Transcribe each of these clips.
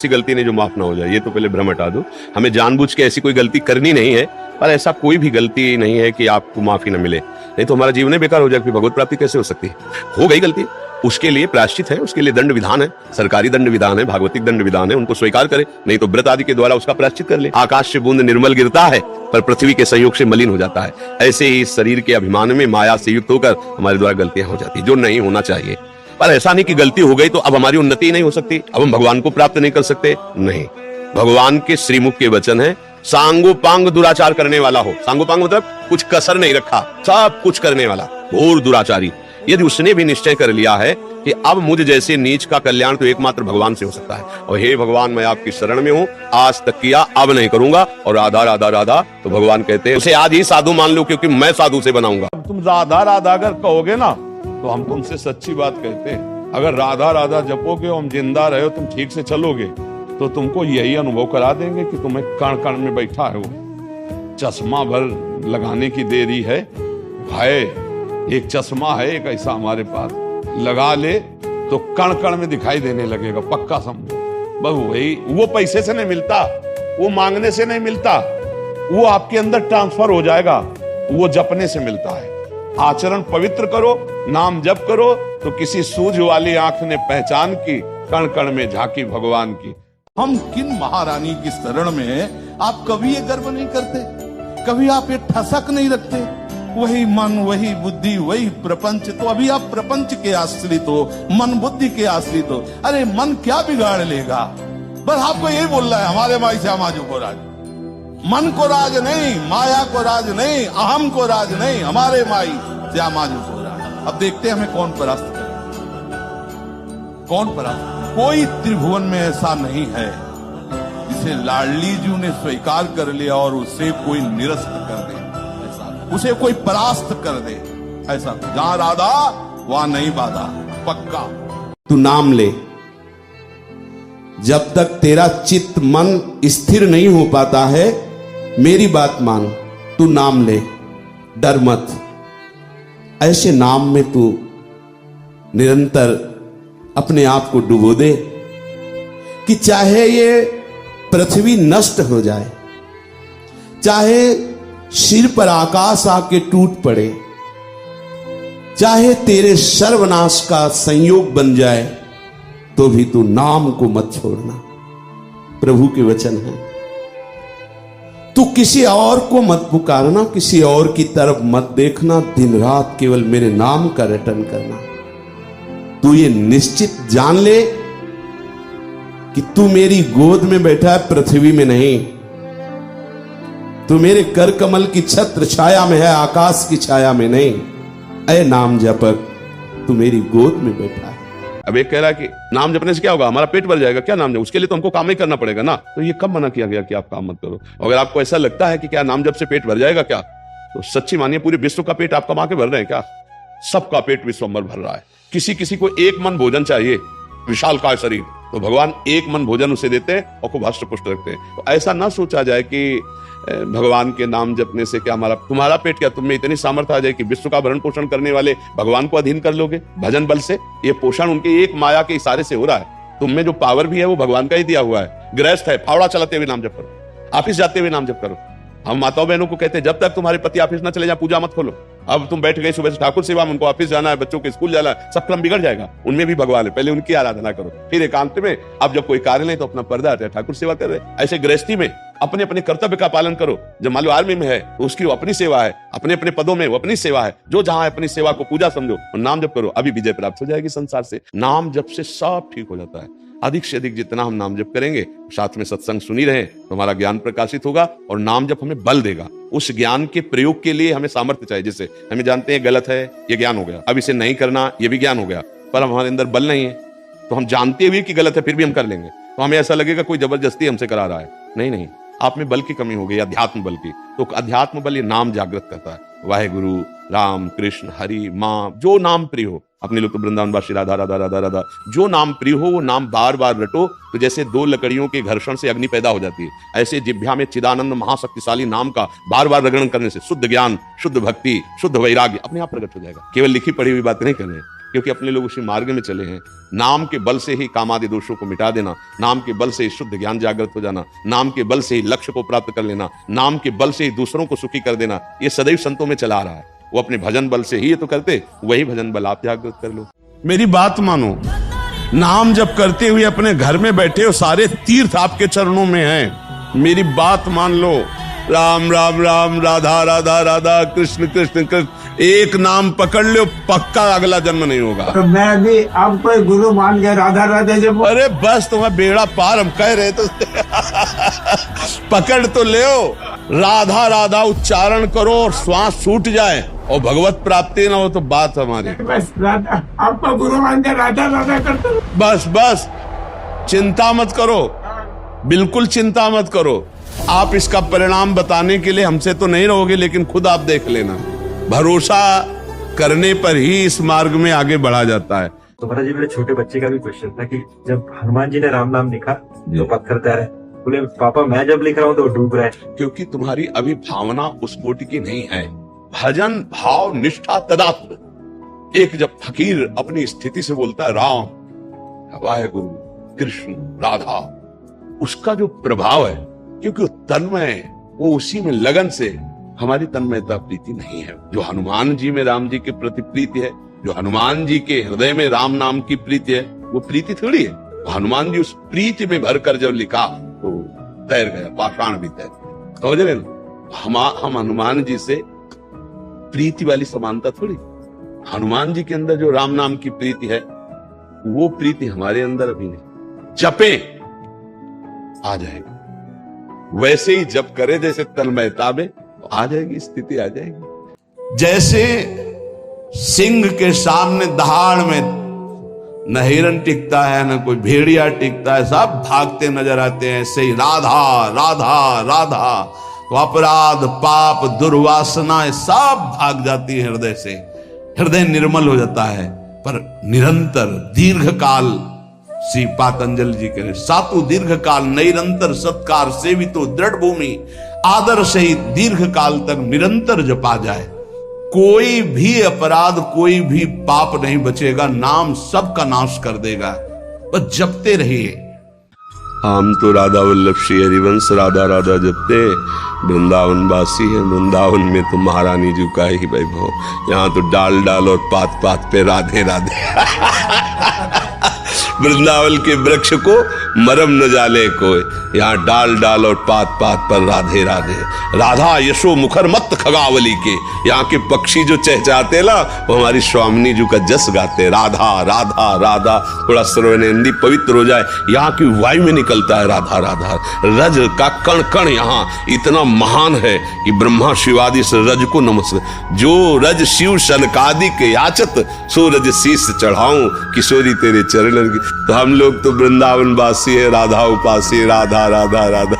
ऐसी गलती नहीं जो माफ ना हो जाए, ये तो पहले भ्रम हटा दो। हमें जानबूझ के ऐसी कोई गलती करनी नहीं है, पर ऐसा कोई भी गलती नहीं है कि आपको माफी न मिले, नहीं तो हमारा जीवन बेकार हो जाए। फिर भगवत प्राप्ति कैसे हो सकती है? हो गई गलती, उसके लिए प्रायश्चित है, उसके लिए दंड विधान है, सरकारी दंड विधान है, भागवतिक दंड विधान है, उनको स्वीकार करे, नहीं तो व्रत आदि के द्वारा उसका प्रायश्चित कर ले। आकाश से बूंद निर्मल गिरता है पर पृथ्वी के संयोग से मलिन हो जाता है। ऐसे ही इस शरीर के अभिमान में माया से युक्त होकर हमारे द्वारा गलतियां हो जाती है, जो नहीं होना चाहिए। पर ऐसा नहीं कि गलती हो गई तो अब हमारी उन्नति ही नहीं हो सकती, अब हम भगवान को प्राप्त नहीं कर सकते। नहीं, भगवान के श्रीमुख के वचन है, सांगोपांग दुराचार करने वाला हो। सांगोपांग मतलब कुछ कसर नहीं रखा, सब कुछ करने वाला घोर दुराचारी, यदि उसने भी निश्चय कर लिया है कि अब मुझ जैसे नीच का कल्याण तो एकमात्र भगवान से हो सकता है, और हे भगवान मैं आपकी शरण में हूँ, आज तक किया अब नहीं करूंगा, और राधा राधा राधा, तो भगवान कहते हैं उसे आज ही साधु मान लो, क्योंकि मैं साधु से बनाऊंगा। तुम राधा राधा अगर कहोगे ना तो हम तुमसे सच्ची बात कहते हैं, अगर राधा राधा जपोगे, हम जिंदा रहे, तुम ठीक से चलोगे, तो तुमको यही अनुभव करा देंगे कि तुम्हें कण कण में बैठा है वो। चश्मा भर लगाने की देरी है, भाई एक चश्मा है एक ऐसा हमारे पास, लगा ले तो कण कण में दिखाई देने लगेगा, पक्का समझो। बस वही, वो पैसे से नहीं मिलता, वो मांगने से नहीं मिलता, वो आपके अंदर ट्रांसफर हो जाएगा, वो जपने से मिलता है। आचरण पवित्र करो, नाम जप करो, तो किसी सूझ वाली आंख ने पहचान की, कण कण में झांकी भगवान की। हम किन महारानी की शरण में हैं, आप कभी ये गर्व नहीं करते, कभी आप ये ठसक नहीं रखते, वही मन वही बुद्धि वही प्रपंच, तो अभी आप प्रपंच के आश्रित हो, मन बुद्धि के आश्रित हो। अरे मन क्या बिगाड़ लेगा, बस आपको यही बोल रहा है, हमारे माई श्यामाजू को राज, मन को राज नहीं, माया को राज नहीं, अहम को राज नहीं, हमारे माई श्यामाजू को राज। अब देखते हैं हमें कौन परास्त करे, कौन परास्त। कोई त्रिभुवन में ऐसा नहीं है जिसे लाडली जी ने स्वीकार कर लिया और उसे कोई निरस्त कर दे, ऐसा उसे कोई परास्त कर दे, ऐसा जहां राधा वहां नहीं बाधा, पक्का। तू नाम ले, जब तक तेरा चित्त मन स्थिर नहीं हो पाता है, मेरी बात मान, तू नाम ले, डर मत। ऐसे नाम में तू निरंतर अपने आप को डुबो दे कि चाहे ये पृथ्वी नष्ट हो जाए, चाहे सिर पर आकाश आके टूट पड़े, चाहे तेरे सर्वनाश का संयोग बन जाए, तो भी तू नाम को मत छोड़ना। प्रभु के वचन है, तू किसी और को मत पुकारना, किसी और की तरफ मत देखना, दिन रात केवल मेरे नाम का रटन करना। तू ये निश्चित जान ले कि तू मेरी गोद में बैठा है, पृथ्वी में नहीं। तू मेरे कर कमल की छत्र छाया में है, आकाश की छाया में नहीं। ऐ नाम जपक, तू मेरी गोद में बैठा है। अब एक कह रहा है कि नाम जपने से क्या होगा, हमारा पेट भर जाएगा, क्या नाम जप, उसके लिए तो हमको काम ही करना पड़ेगा ना। तो ये कब मना किया गया कि आप काम मत करो? अगर आपको ऐसा लगता है कि क्या नाम जप से पेट भर जाएगा क्या, तो सच्ची मानिए पूरे विश्व का पेट आप कमा के भर रहे हैं क्या? सबका पेट विश्वंभर भर रहा है। किसी किसी को एक मन भोजन चाहिए, विशालकाय शरीर, तो भगवान एक मन भोजन उसे देते हैं और खूब हष्ट पुष्ट रखते हैं। तो ऐसा ना सोचा जाए कि भगवान के नाम जपने से क्या हमारा तुम्हारा पेट, क्या तुम में इतनी सामर्थ्य आ जाए कि विश्व का भरण पोषण करने वाले भगवान को अधीन कर लोगे भजन बल से? ये पोषण उनके एक माया के इशारे से हो रहा है। तुम में जो पावर भी है वो भगवान का ही दिया हुआ है। गृहस्थ है, फावड़ा चलाते हुए नाम जप करो, ऑफिस जाते हुए नाम जप करो। हम माताओं बहनों को कहते हैं जब तक तुम्हारे पति ऑफिस ना चले जाए पूजा मत खोलो। अब तुम बैठ गए सुबह से ठाकुर सेवा में, उनको ऑफिस जाना है, बच्चों के स्कूल जाना है, सब क्रम बिगड़ जाएगा। उनमें भी भगवान है, पहले उनकी आराधना करो, फिर एकांत में अब जब कोई कार्य नहीं तो अपना पर्दा हटाए ठाकुर सेवा कर रहे। ऐसे गृहस्थी में अपने अपने कर्तव्य का पालन करो। जब मान लो आर्मी में है तो उसकी वो अपनी सेवा है, अपने अपने पदों में वो अपनी सेवा है, जो जहां है अपनी सेवा को पूजा समझो और नाम जप करो, अभी विजय प्राप्त हो जाएगी संसार से। नाम जप से सब ठीक हो जाता है। अधिक से अधिक जितना हम नाम जप करेंगे, साथ में सत्संग सुनी रहे, तो हमारा ज्ञान प्रकाशित होगा और नाम जप हमें बल देगा। उस ज्ञान के प्रयोग के लिए हमें सामर्थ्य चाहिए। जैसे हमें जानते हैं गलत है, ये ज्ञान हो गया, अब इसे नहीं करना ये भी ज्ञान हो गया, पर हमारे अंदर बल नहीं है, तो हम जानते हुए कि गलत है फिर भी हम कर लेंगे, तो हमें ऐसा लगेगा कोई जबरदस्ती हमसे करा रहा है। नहीं नहीं, आप में बल की कमी हो गई, अध्यात्म बल की। तो अध्यात्म बल ये नाम जागृत करता है। वाहेगुरु, राम, कृष्ण, हरि, माँ, जो नाम प्रिय हो, अपने लोग तो वृंदावन वासी राधा राधा राधा राधा, जो नाम प्रिय हो वो नाम बार बार रटो। तो जैसे दो लकड़ियों के घर्षण से अग्नि पैदा हो जाती है, ऐसे जिह्वा में चिदानंद महाशक्तिशाली नाम का बार बार रगड़न करने से शुद्ध ज्ञान, शुद्ध भक्ति, शुद्ध वैराग्य अपने आप प्रकट हो जाएगा। केवल लिखी पढ़ी हुई बात नहीं कर रहे हैं, क्योंकि अपने लोग उसी मार्ग में चले हैं। नाम के बल से ही कामादि दोषों को मिटा देना, नाम के बल से ही शुद्ध ज्ञान जागृत हो जाना, नाम के बल से ही लक्ष्य को प्राप्त कर लेना, नाम के बल से ही दूसरों को सुखी कर देना, ये सदैव संतों में चला आ रहा है। वो अपने भजन बल से ही ये तो करते, वही भजन बल आप जागृत कर लो। मेरी बात मानो, नाम जब करते हुए अपने घर में बैठे हो, सारे तीर्थ आपके चरणों में हैं। मेरी बात मान लो, राम राम राम, राधा राधा राधा, कृष्ण कृष्ण कृष्ण, एक नाम पकड़ लो, पक्का अगला जन्म नहीं होगा। तो मैं भी आपको गुरु मान के राधा राधा जब अरे बस तुम्हारा बेड़ा पार, हम कह रहे तो पकड़ तो ले, राधा राधा उच्चारण करो और श्वास छूट जाए और भगवत प्राप्ति ना हो तो बात हमारी। बस राधा, आपको गुरु मान के राधा राधा करते रहो। बस बस, चिंता मत करो, बिल्कुल चिंता मत करो। आप इसका परिणाम बताने के लिए हमसे तो नहीं रहोगे, लेकिन खुद आप देख लेना। भरोसा करने पर ही इस मार्ग में आगे बढ़ा जाता है। तो महाराज जी, मेरे छोटे बच्चे का भी क्वेश्चन था कि जब हनुमान जी ने राम नाम लिखा तो पत्थर तैरे, बोले पापा मैं जब लिख रहा हूँ तो डूब रहा है। क्योंकि तुम्हारी अभी भावना उस कोटि की नहीं है। भजन भाव निष्ठा तदात्म। एक जब फकीर अपनी स्थिति से बोलता है राम, वाहेगुरु, कृष्ण, राधा, उसका जो प्रभाव है, क्योंकि तन्मय, वो उसी में लगन से, हमारी तन्मयता प्रीति नहीं है। जो हनुमान जी में राम जी के प्रति प्रीति है, जो हनुमान जी के हृदय में राम नाम की प्रीति है, वो प्रीति थोड़ी है। हनुमान जी उस प्रीति में भरकर जब लिखा तो तैर गया, पाषाण भी तैर गया। समझ रहे ना, हम हनुमान जी से प्रीति वाली समानता थोड़ी। हनुमान जी के अंदर जो राम नाम की प्रीति है, वो प्रीति हमारे अंदर अभी नहीं। जपे आ जाएगी, वैसे ही जप करे जैसे तन्मयता में, आ जाएगी, स्थिति आ जाएगी। जैसे सिंह के सामने दहाड़ में न हिरन टिकता है, न कोई भेड़िया टिकता है, सब भागते नजर आते हैं। ऐसे ही राधा राधा राधा, तो अपराध पाप दुर्वासना सब भाग जाती है हृदय से, हृदय निर्मल हो जाता है। पर निरंतर दीर्घ काल, श्री पातंजलि जी कह रहे, सातु दीर्घ काल निरंतर सत्कार सेवितो दृढ़ भूमि, आदर से ही दीर्घ काल तक निरंतर जपा जाए, कोई भी अपराध, कोई भी पाप नहीं बचेगा, नाम सबका नाश कर देगा। बस जपते रहिए। हम तो राधा वल्लभ श्री हरिवंश राधा राधा जपते, वृंदावन वासी है, वृंदावन में तो महारानी जी का ही वैभव। यहाँ तो डाल डाल और पात पात पे राधे राधे। वृंदावन के वृक्ष को मरम न जाले कोई, यहाँ डाल डाल और पात पात पर राधे राधे। राधा यशो मुखर मत खगावली के, यहाँ के पक्षी जो चहचहाते ना, वो हमारी स्वामिनी जी का जस गाते, राधा राधा राधा। थोड़ा सर्वनेंदी पवित्र हो जाए, यहाँ की वायु में निकलता है राधा राधा। रज का कण कण यहाँ इतना महान है कि ब्रह्मा शिवादि से रज को नमस्कार। जो रज शिव शनकादि के याचत, सो रज शीस चढ़ाऊं किशोरी तेरे चरणन की। तो हम लोग तो वृंदावन वासी है, राधा उपासी, राधा राधा राधा।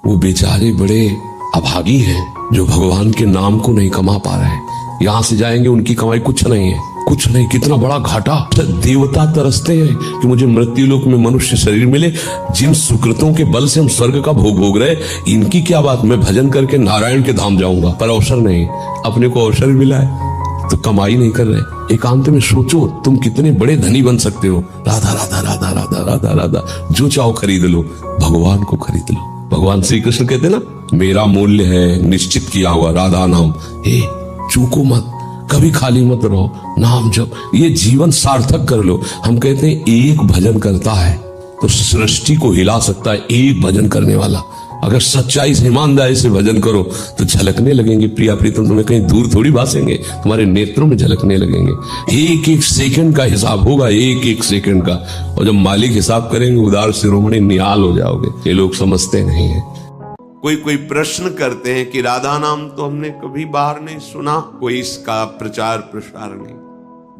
वो बेचारे बड़े अभागी हैं जो भगवान के नाम को नहीं कमा पा रहे हैं। यहाँ से जाएंगे, उनकी कमाई कुछ नहीं है, कुछ नहीं। कितना बड़ा घाटा। देवता तरसते हैं कि मुझे मृत्यु लोक में मनुष्य शरीर मिले, जिन सुकृतों के बल से हम स्वर्ग का भोग भोग रहे, इनकी क्या बात। मैं भजन करके नारायण के धाम जाऊंगा, पर अवसर नहीं। अपने को अवसर मिला है तो कमाई नहीं कर रहे। एकांत में सोचो, तुम कितने बड़े धनी बन सकते हो। राधा राधा राधा राधा राधा राधा, जो चाहो खरीद लो, भगवान को खरीद लो। भगवान श्री कृष्ण कहते ना, मेरा मूल्य है निश्चित किया हुआ राधा नाम। हे चूको मत, कभी खाली मत रहो, नाम जप, ये जीवन सार्थक कर लो। हम कहते हैं एक भजन करता है तो सृष्टि को हिला सकता है, एक भजन करने वाला। अगर सच्चाई से ईमानदारी से भजन करो तो झलकने लगेंगे प्रिया प्रीतम, तुम्हें कहीं दूर थोड़ी भासेंगे, तुम्हारे नेत्रों में झलकने लगेंगे। एक एक सेकंड का हिसाब होगा, एक एक सेकंड का। और जब मालिक हिसाब करेंगे, उदार शिरोमणि निहाल हो जाओगे। ये लोग समझते नहीं है। कोई प्रश्न करते हैं कि राधा नाम तो हमने कभी बाहर नहीं सुना, कोई इसका प्रचार प्रसार नहीं।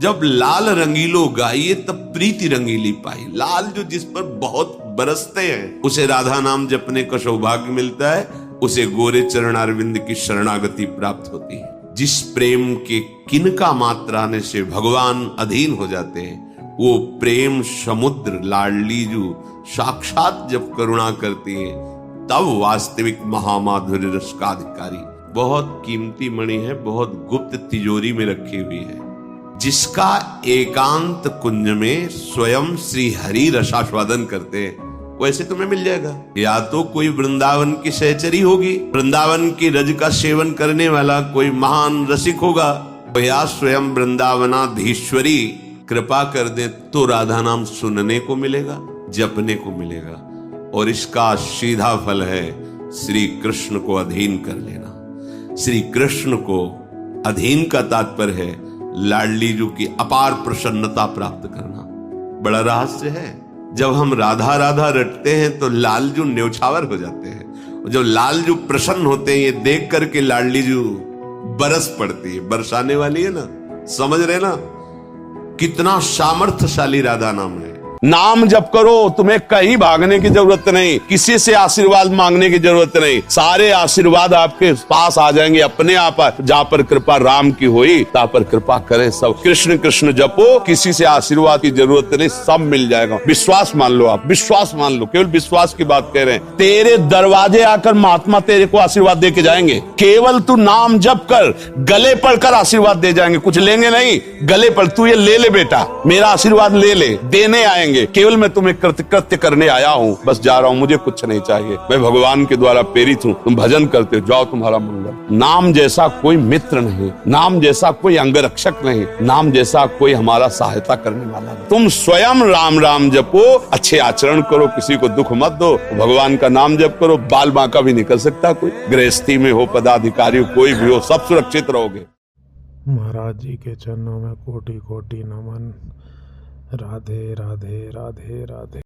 जब लाल रंगीलो गाइए तब प्रीति रंगीली पाई। लाल जो जिस पर बहुत बरसते हैं, उसे राधा नाम जपने का सौभाग्य मिलता है, उसे गोरे चरणारविंद की शरणागति प्राप्त होती है। जिस प्रेम के किनका मात्रा आने से भगवान अधीन हो जाते हैं, वो प्रेम समुद्र लाडली जो साक्षात जब करुणा करती है, तब वास्तविक महामाधुर्य रस का अधिकारी। बहुत कीमती मणि है, बहुत गुप्त तिजोरी में रखी हुई है। जिसका एकांत कुंज में स्वयं श्री हरि रसास्वादन करते हैं, वैसे तुम्हें मिल जाएगा। या तो कोई वृंदावन की सहचरी होगी, वृंदावन की रज का सेवन करने वाला कोई महान रसिक होगा, या स्वयं वृंदावनाधीश्वरी कृपा कर दे तो राधा नाम सुनने को मिलेगा, जपने को मिलेगा। और इसका सीधा फल है श्री कृष्ण को अधीन कर लेना। श्री कृष्ण को अधीन का तात्पर्य है लाडली जू की अपार प्रसन्नता प्राप्त करना। बड़ा रहस्य है। जब हम राधा राधा रटते हैं तो लालजू न्यौछावर हो जाते हैं। जब लालजू प्रसन्न होते हैं, ये देख करके लाडली जू बरस पड़ती है, बरसाने वाली है ना। समझ रहे ना कितना सामर्थ्यशाली राधा नाम है। नाम जप करो, तुम्हें कहीं भागने की जरूरत नहीं, किसी से आशीर्वाद मांगने की जरूरत नहीं। सारे आशीर्वाद आपके पास आ जाएंगे अपने आप। जहाँ पर कृपा राम की हुई तहाँ पर कृपा करे सब। कृष्ण कृष्ण जपो, किसी से आशीर्वाद की जरूरत नहीं, सब मिल जाएगा। विश्वास मान लो, आप विश्वास मान लो, केवल विश्वास की बात कह रहे हैं। तेरे दरवाजे आकर महात्मा तेरे को आशीर्वाद दे के जाएंगे। केवल तू नाम जप कर, गले पड़कर आशीर्वाद दे जाएंगे। कुछ लेंगे नहीं, गले पर तू ये ले ले बेटा, मेरा आशीर्वाद ले ले, देने आएंगे। केवल मैं तुम्हें कृत्य करने आया हूँ, बस जा रहा हूँ, मुझे कुछ नहीं चाहिए। मैं भगवान के द्वारा प्रेरित हूँ, तुम भजन करते हो, जाओ तुम्हारा मंगल। नाम जैसा कोई मित्र नहीं, नाम जैसा कोई अंगरक्षक नहीं, नाम जैसा कोई हमारा सहायता करने वाला नहीं। तुम स्वयं राम राम जपो, अच्छे आचरण करो, किसी को दुख मत दो, भगवान का नाम जप करो। बाल बांका भी निकल सकता कोई, गृहस्थी में हो, पदाधिकारी कोई भी हो, सब सुरक्षित रहोगे। महाराज जी के चरणों में कोटि कोटि नमन। राधे राधे राधे राधे।